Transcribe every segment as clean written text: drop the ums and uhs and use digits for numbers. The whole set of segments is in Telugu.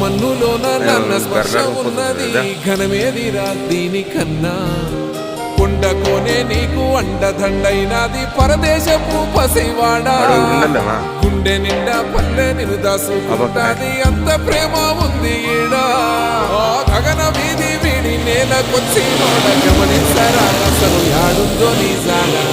మన్నులోన నన్న స్పర్శ ఉన్నది ఘనమేదిరా దీనికన్నా కొండ కోనే నీకు అండదండైనది పరదేశపు పసివాడా గుండె నిండా పల్లె నిన్ను దాసుకుంటాది అంత ప్రేమ ఉంది ఈడా గగన వీధి వీడి నేలకొచ్చి నోడ గమనించరా అసలు యాడుందో నీ సాగా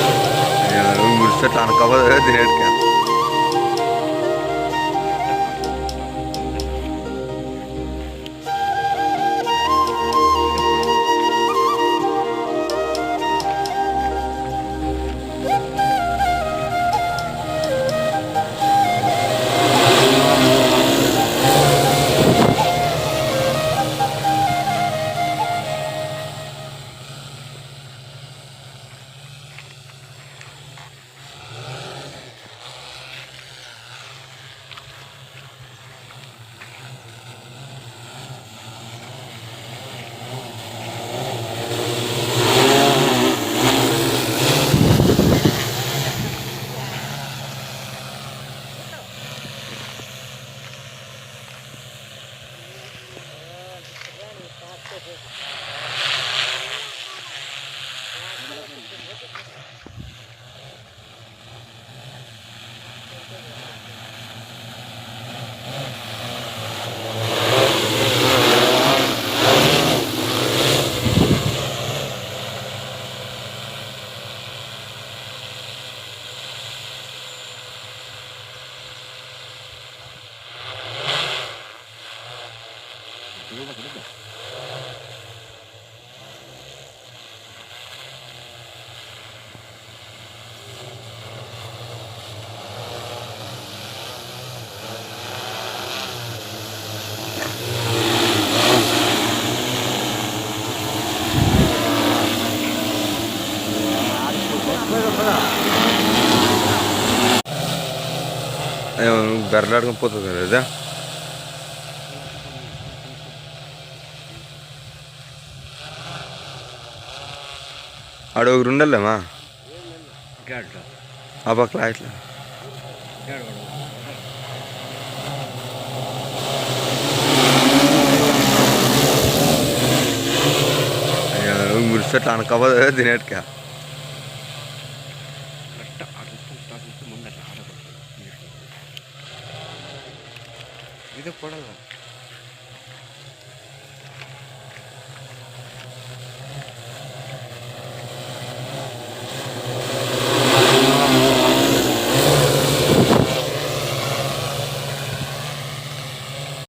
బెరలాడుకుని పోతుంది కదా ఆడ ఒకరు ఉండాలేమా ఆ పక్కల ఇట్లా మురిసెట్లు అనకపోతే తినేట్టుగా ఇది కూడా